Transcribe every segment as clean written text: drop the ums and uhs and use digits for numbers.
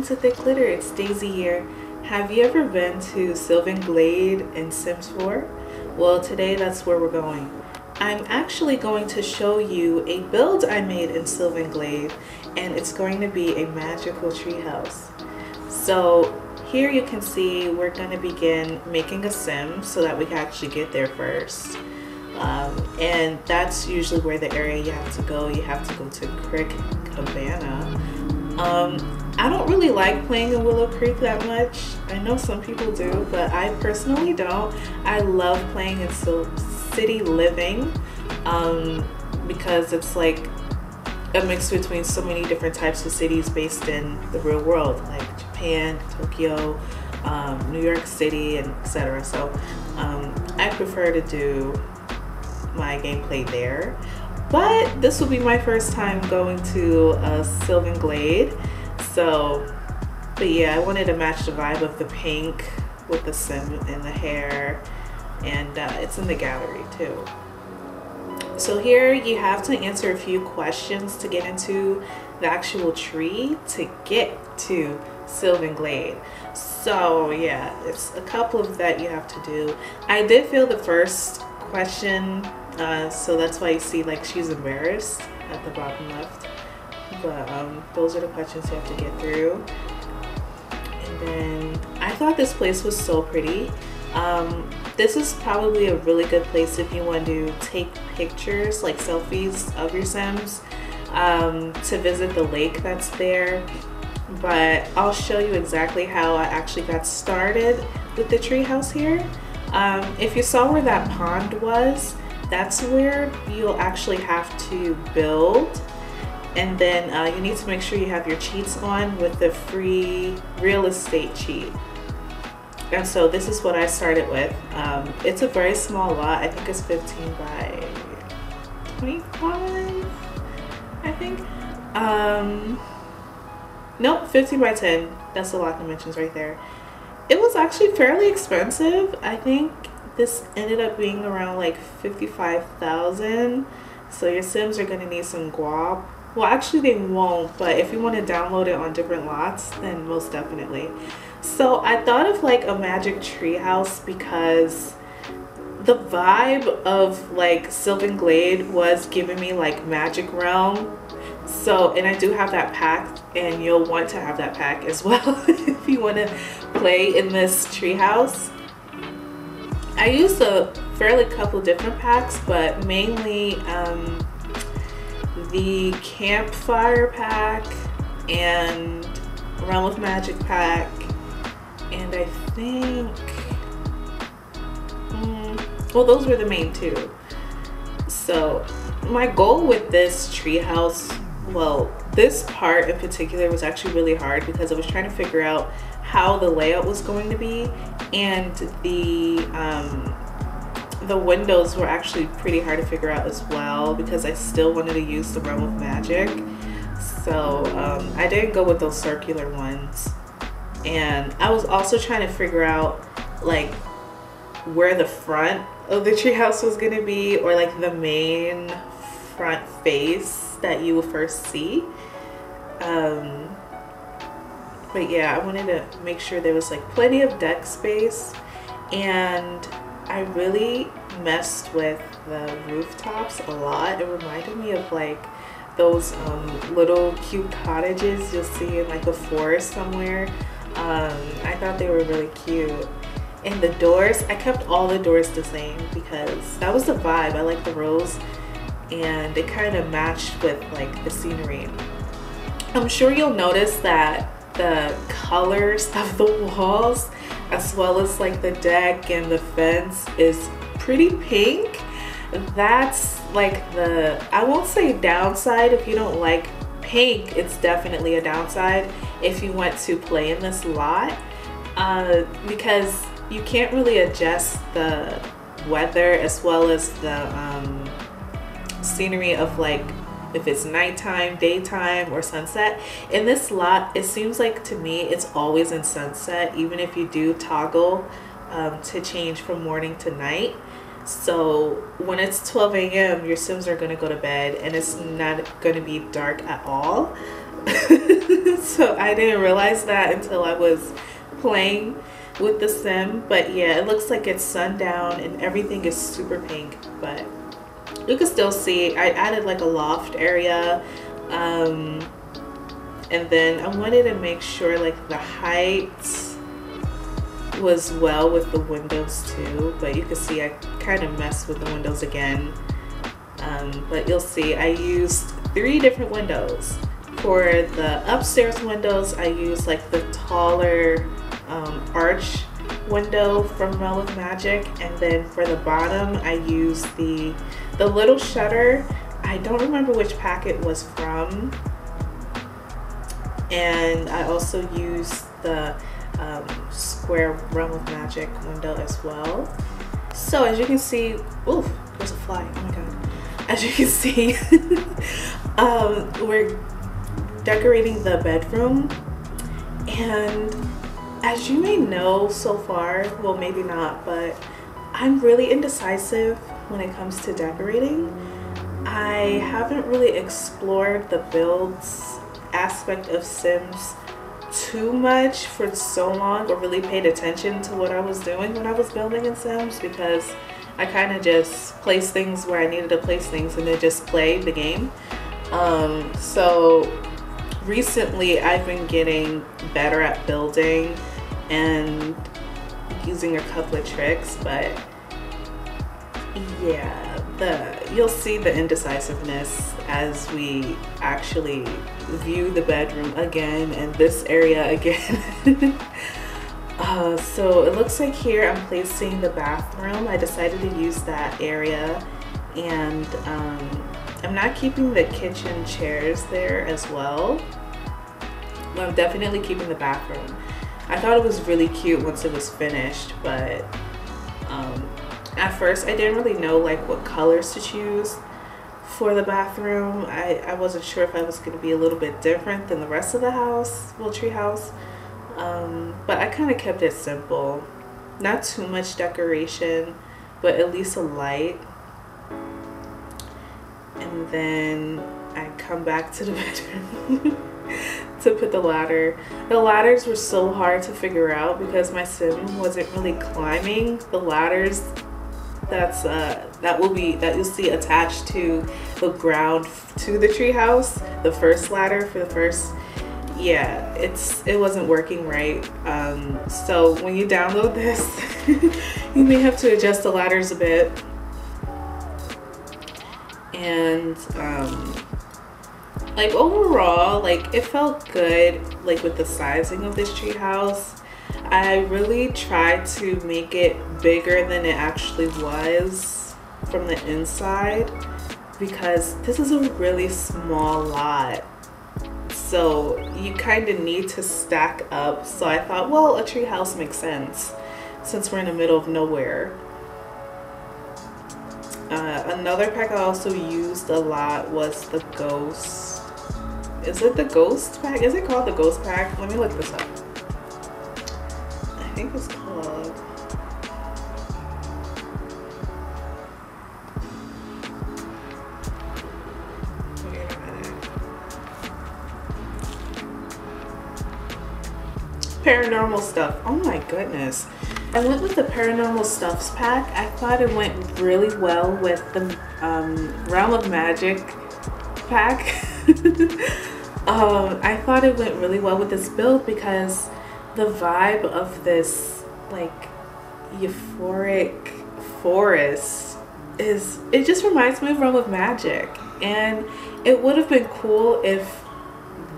to Thick Glitter. It's Daisy here. Have you ever been to Sylvan Glade in Sims 4? Well, today that's where we're going. I'm actually going to show you a build I made in Sylvan Glade, and it's going to be a magical treehouse. So here you can see we're going to begin making a sim so that we can actually get there first. And that's usually where the area you have to go. You have to go to Creek Cabana. I don't really like playing in Willow Creek that much. I know some people do, but I personally don't. I love playing in city living because it's like a mix between so many different types of cities based in the real world, like Japan, Tokyo, New York City, and etc. So I prefer to do my gameplay there. But this will be my first time going to Sylvan Glade. So, but yeah, I wanted to match the vibe of the pink with the sim and the hair, and it's in the gallery too. So here you have to answer a few questions to get into the actual tree to get to Sylvan Glade. So yeah, it's a couple of that you have to do. I did fail the first question, so that's why you see like she's embarrassed at the bottom left. But those are the questions you have to get through. And then I thought this place was so pretty. This is probably a really good place if you want to take pictures, like selfies of your Sims, to visit the lake that's there. But I'll show you exactly how I actually got started with the treehouse here. If you saw where that pond was, that's where you'll actually have to build. And then you need to make sure you have your cheats on with the free real estate cheat. And so this is what I started with. It's a very small lot. I think it's 15 by 25, I think. Nope, 15 by 10. That's the lot dimensions right there. It was actually fairly expensive. I think this ended up being around like 55,000. So your Sims are gonna need some guap. Well, actually they won't, but if you want to download it on different lots, then most definitely. So I thought of like a magic treehouse because the vibe of like Sylvan Glade was giving me like Magic Realm. So, and I do have that pack, and you'll want to have that pack as well if you want to play in this treehouse. I used a fairly couple different packs, but mainly the campfire pack and Realm of Magic pack, and I think well, those were the main two. So my goal with this treehouse, well, this part in particular was actually really hard because I was trying to figure out how the layout was going to be, and the windows were actually pretty hard to figure out as well because I still wanted to use the Realm of Magic. So I didn't go with those circular ones. And I was also trying to figure out like where the front of the treehouse was going to be, or like the main front face that you will first see. But yeah, I wanted to make sure there was like plenty of deck space, and I really messed with the rooftops a lot. It reminded me of like those little cute cottages you'll see in like a forest somewhere. I thought they were really cute. And the doors, I kept all the doors the same because that was the vibe. I like the rose, and it kind of matched with like the scenery. I'm sure you'll notice that the colors of the walls, as well as like the deck and the fence, is pretty pink. That's like the, I won't say downside. If you don't like pink, it's definitely a downside if you want to play in this lot, because you can't really adjust the weather as well as the scenery of like if it's nighttime, daytime, or sunset. In this lot, it seems like to me it's always in sunset, even if you do toggle to change from morning to night. So when it's 12 a.m. your Sims are going to go to bed and it's not going to be dark at all. So I didn't realize that until I was playing with the sim. But yeah, it looks like it's sundown and everything is super pink, but you can still see I added like a loft area, and then I wanted to make sure like the height was well with the windows too, but you can see I kind of messed with the windows again. But you'll see I used 3 different windows. For the upstairs windows, I used like the taller arch window from Realm of Magic, and then for the bottom I used the little shutter. I don't remember which pack it was from, and I also used the square Realm of Magic window as well. So as you can see, ooh, there's a fly, oh my god. As you can see, we're decorating the bedroom, and as you may know so far, well maybe not, but I'm really indecisive when it comes to decorating. I haven't really explored the builds aspect of Sims too much for so long, or really paid attention to what I was doing when I was building in Sims, because I kind of just placed things where I needed to place things and then just played the game. So recently I've been getting better at building and using a couple of tricks, but yeah, you'll see the indecisiveness as we actually view the bedroom again and this area again. So it looks like here I'm placing the bathroom. I decided to use that area, and I'm not keeping the kitchen chairs there as well. I'm definitely keeping the bathroom. I thought it was really cute once it was finished, but at first I didn't really know like what colors to choose for the bathroom. I wasn't sure if I was going to be a little bit different than the rest of the house, well, Treehouse. But I kind of kept it simple. Not too much decoration, but at least a light. And then I come back to the bedroom to put the ladder. The ladders were so hard to figure out because my sim wasn't really climbing the ladders that you'll see attached to the ground to the treehouse. The first ladder for the first, yeah, it wasn't working right. So when you download this, you may have to adjust the ladders a bit. And like overall, like it felt good, like with the sizing of this treehouse. I really tried to make it bigger than it actually was from the inside, because this is a really small lot. So you kind of need to stack up. So I thought, well, a treehouse makes sense since we're in the middle of nowhere. Another pack I also used a lot was the ghost. Is it the ghost pack? Is it called the ghost pack? Let me look this up. I think it's called. Wait a minute. Paranormal stuff. Oh my goodness. I went with the Paranormal Stuffs pack. I thought it went really well with the Realm of Magic pack. I thought it went really well with this build because the vibe of this like euphoric forest it just reminds me of Realm of Magic, and it would have been cool if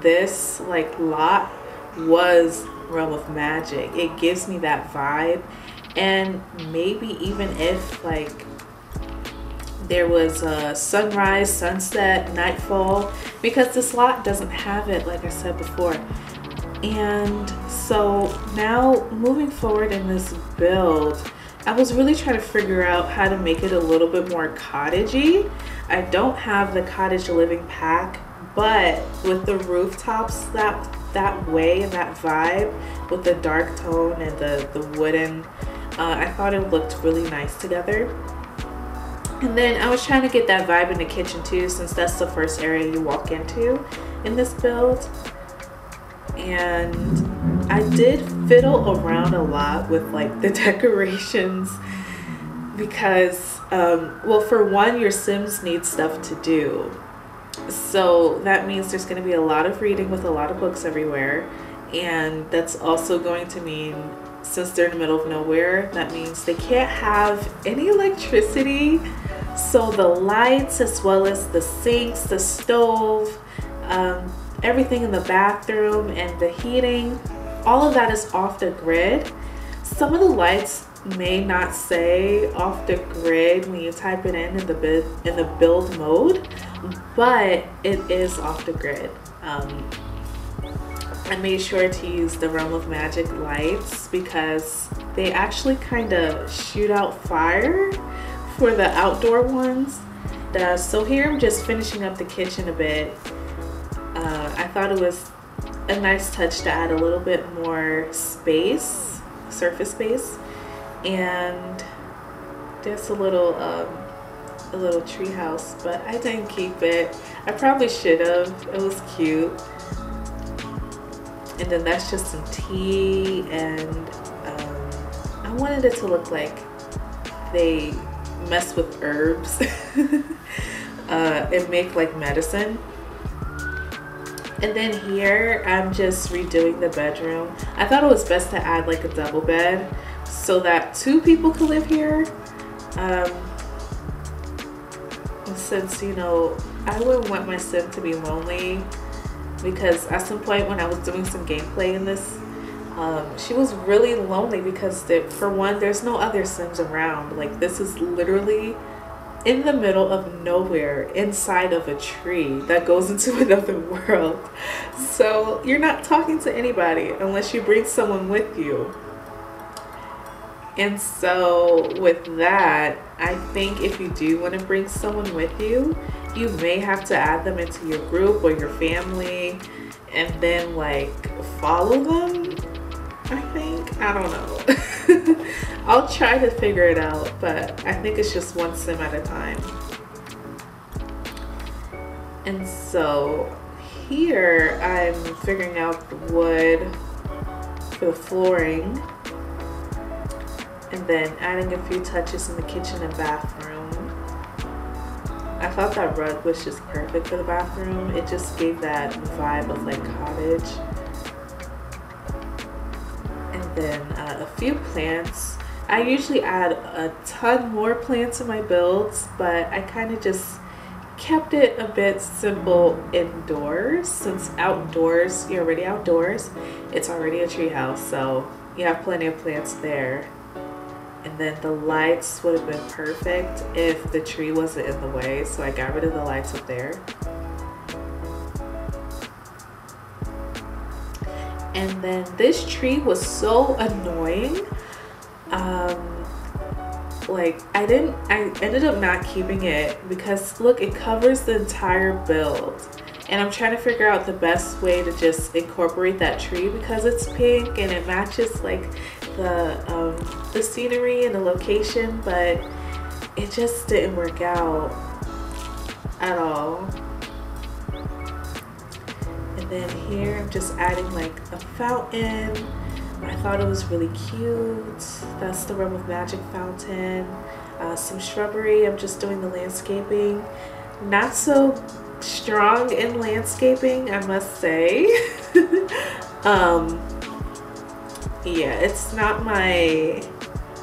this like lot was Realm of Magic. It gives me that vibe, and maybe even if like there was a sunrise, sunset, nightfall, because this lot doesn't have it, like I said before. And so now moving forward in this build, I was really trying to figure out how to make it a little bit more cottagey. I don't have the cottage living pack, but with the rooftops that way and that vibe with the dark tone and the wooden, I thought it looked really nice together. And then I was trying to get that vibe in the kitchen too, since that's the first area you walk into in this build. And I did fiddle around a lot with like the decorations because, well, for one, your Sims need stuff to do. So that means there's going to be a lot of reading with a lot of books everywhere. And that's also going to mean, since they're in the middle of nowhere, that means they can't have any electricity. So the lights, as well as the sinks, the stove, everything in the bathroom and the heating, all of that is off the grid. Some of the lights may not say off the grid when you type it in the build mode, but it is off the grid. I made sure to use the Realm of Magic lights because they actually kind of shoot out fire for the outdoor ones. So here I'm just finishing up the kitchen a bit. I thought it was a nice touch to add a little bit more space, surface space, and there's a little treehouse, but I didn't keep it. I probably should have. It was cute. And then that's just some tea, and I wanted it to look like they mess with herbs and make like medicine. And then here I'm just redoing the bedroom. I thought it was best to add like a double bed so that 2 people could live here. Since, you know, I wouldn't want my sim to be lonely, because at some point when I was doing some gameplay in this, she was really lonely because for one, there's no other Sims around. Like, this is literally in the middle of nowhere, inside of a tree that goes into another world. So you're not talking to anybody unless you bring someone with you. And so with that, I think if you do want to bring someone with you, you may have to add them into your group or your family and then like follow them, I think. I don't know. I'll try to figure it out, but I think it's just one sim at a time. And so here I'm figuring out the wood for the flooring, and then adding a few touches in the kitchen and bathroom. I thought that rug was just perfect for the bathroom. It just gave that vibe of like cottage. And then a few plants. I usually add a ton more plants in my builds, but I kind of just kept it a bit simple indoors, since outdoors, you're already outdoors. It's already a treehouse, so you have plenty of plants there. And then the lights would have been perfect if the tree wasn't in the way, so I got rid of the lights up there. And then this tree was so annoying. Like I ended up not keeping it because look, it covers the entire build. And I'm trying to figure out the best way to just incorporate that tree because it's pink and it matches like the scenery and the location, but it just didn't work out at all. And then here I'm just adding like a fountain. I thought it was really cute. That's the Realm of Magic fountain. Some shrubbery. I'm just doing the landscaping. Not so strong in landscaping, I must say. Yeah, it's not my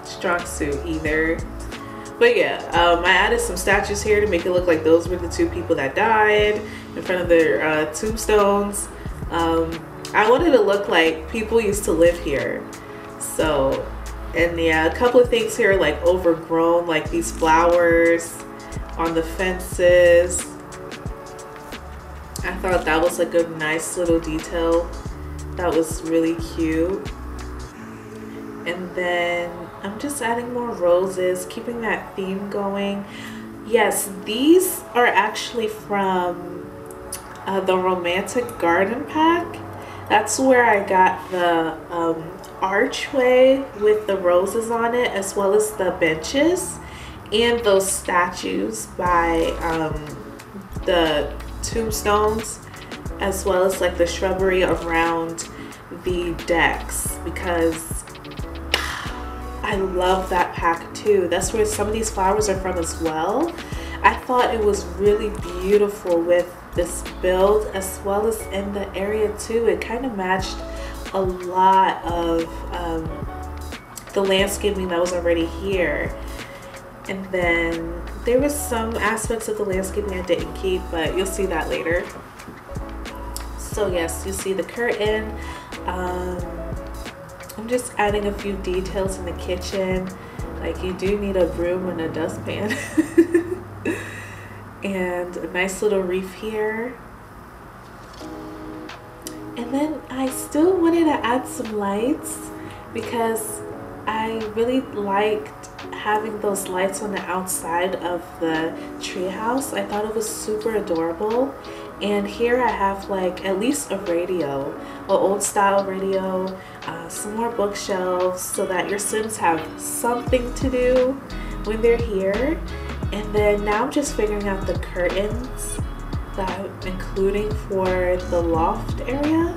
strong suit either. But yeah, I added some statues here to make it look like those were the 2 people that died in front of their tombstones. I wanted to look like people used to live here. So, and yeah, a couple of things here like overgrown, like these flowers on the fences. I thought that was like a nice little detail. That was really cute. And then I'm just adding more roses, keeping that theme going. Yes, these are actually from the Romantic Garden pack. That's where I got the archway with the roses on it, as well as the benches. and those statues by the tombstones, as well as like the shrubbery around the decks, because I love that pack too. That's where some of these flowers are from as well. I thought it was really beautiful with this build, as well as in the area too. It kind of matched a lot of the landscaping that was already here. And then there was some aspects of the landscaping I didn't keep, but you'll see that later. So yes, you see the curtain. I'm just adding a few details in the kitchen. Like, you do need a broom and a dustpan. And a nice little reef here. And then I still wanted to add some lights because I really liked having those lights on the outside of the treehouse. I thought it was super adorable. And here I have like at least a radio, an old style radio, some more bookshelves, so that your Sims have something to do when they're here. And then now I'm just figuring out the curtains that I'm including for the loft area.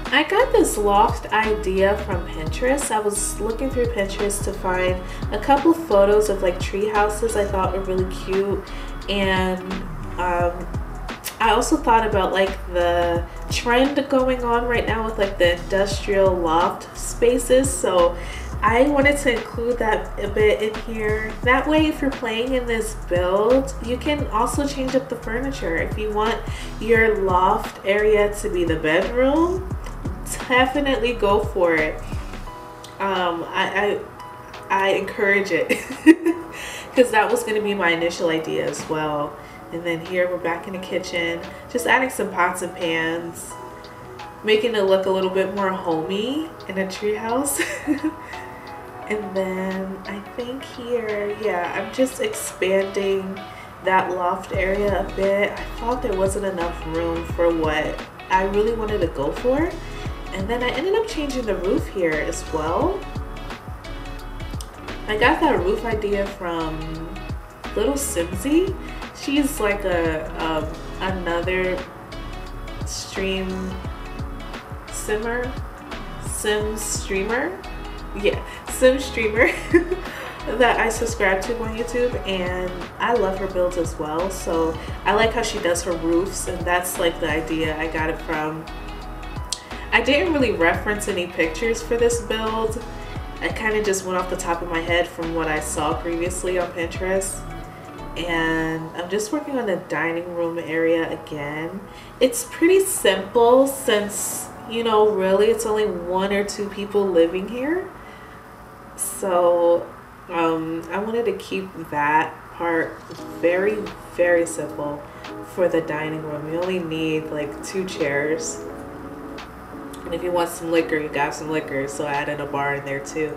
I got this loft idea from Pinterest. I was looking through Pinterest to find a couple photos of like tree houses I thought were really cute. And I also thought about like the trend going on right now with like the industrial loft spaces. So I wanted to include that a bit in here. That way, if you're playing in this build, you can also change up the furniture. If you want your loft area to be the bedroom, definitely go for it. I encourage it because that was going to be my initial idea as well. And then here we're back in the kitchen, just adding some pots and pans, making it look a little bit more homey in a treehouse. And then I think here, yeah, I'm just expanding that loft area a bit. I thought there wasn't enough room for what I really wanted to go for. And then I ended up changing the roof here as well. I got that roof idea from Little Simsy. She's like another sim streamer that I subscribe to on YouTube, and I love her builds as well. So I like how she does her roofs, and that's like the idea I got it from. I didn't really reference any pictures for this build. I kind of just went off the top of my head from what I saw previously on Pinterest. And I'm just working on the dining room area again. It's pretty simple since, you know, really it's only 1 or 2 people living here. So I wanted to keep that part very, very simple for the dining room. You only need like 2 chairs. And if you want some liquor, you got some liquor. So I added a bar in there too.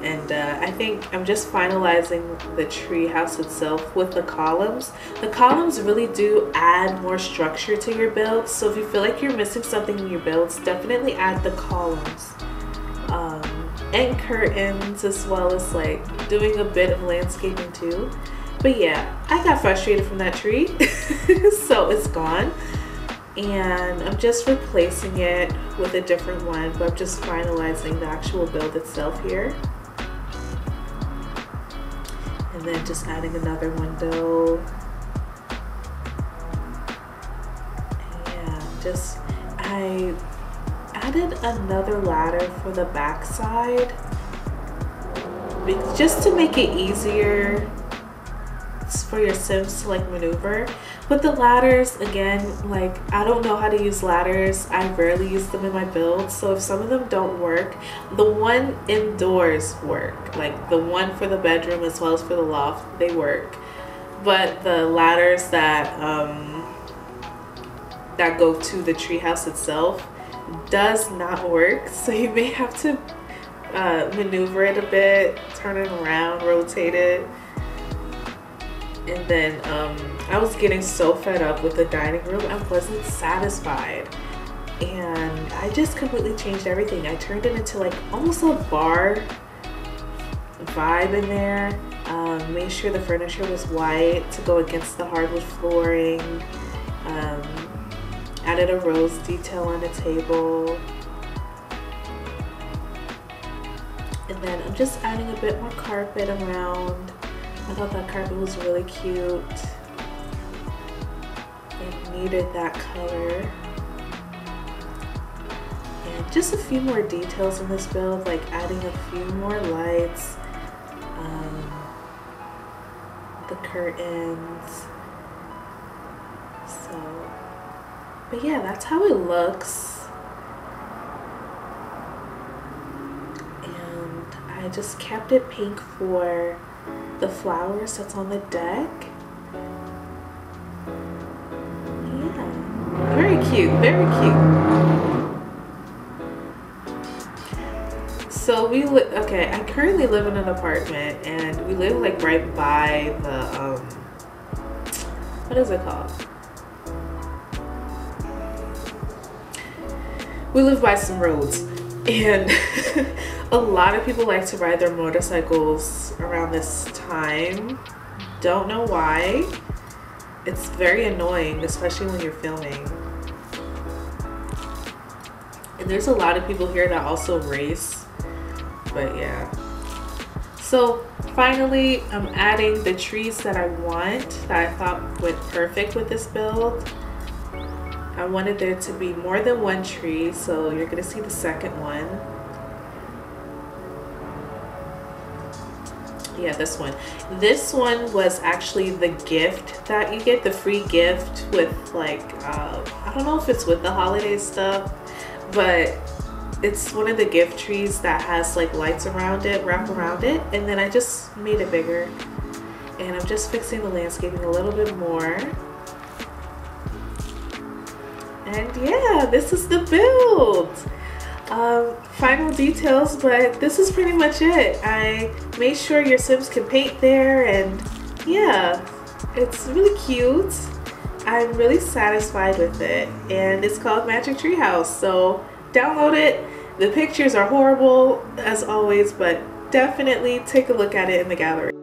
And I think I'm just finalizing the tree house itself with the columns. The columns really do add more structure to your build. So if you feel like you're missing something in your builds, definitely add the columns. And curtains, as well as like doing a bit of landscaping too. But yeah, I got frustrated from that tree. So it's gone. And I'm just replacing it with a different one, but I'm just finalizing the actual build itself here. And then just adding another window. Yeah, I added another ladder for the back side just to make it easier for your Sims to like maneuver. But the ladders, again, like I don't know how to use ladders. I rarely use them in my build, so if some of them don't work, the one indoors work, like the one for the bedroom as well as for the loft, they work. But the ladders that that go to the treehouse itself does not work, so you may have to maneuver it a bit, turn it around, rotate it. And then I was getting so fed up with the dining room, I wasn't satisfied. And I just completely changed everything. I turned it into like almost a bar vibe in there. Made sure the furniture was white to go against the hardwood flooring. Added a rose detail on the table. And then I'm just adding a bit more carpet around. I thought that carpet was really cute. It needed that color. And just a few more details in this build, like adding a few more lights, the curtains. So, but yeah, that's how it looks. And I just kept it pink for the flowers that's on the deck. Yeah, very cute, very cute. So okay, I currently live in an apartment and we live like right by the, what is it called? We live by some roads, and a lot of people like to ride their motorcycles around this time. Don't know why. It's very annoying, especially when you're filming. And there's a lot of people here that also race, but yeah. So finally, I'm adding the trees that I want, that I thought went perfect with this build. I wanted there to be more than one tree, so you're gonna see the second one. Yeah, this one. This one was actually the gift that you get, the free gift with like, I don't know if it's with the holiday stuff, but it's one of the gift trees that has like lights around it, wrap around it, and then I just made it bigger. And I'm just fixing the landscaping a little bit more. And yeah, this is the build. Final details, but this is pretty much it. I made sure your Sims can paint there, and yeah, it's really cute. I'm really satisfied with it, and it's called Magic Treehouse, so download it. The pictures are horrible as always, but definitely take a look at it in the gallery.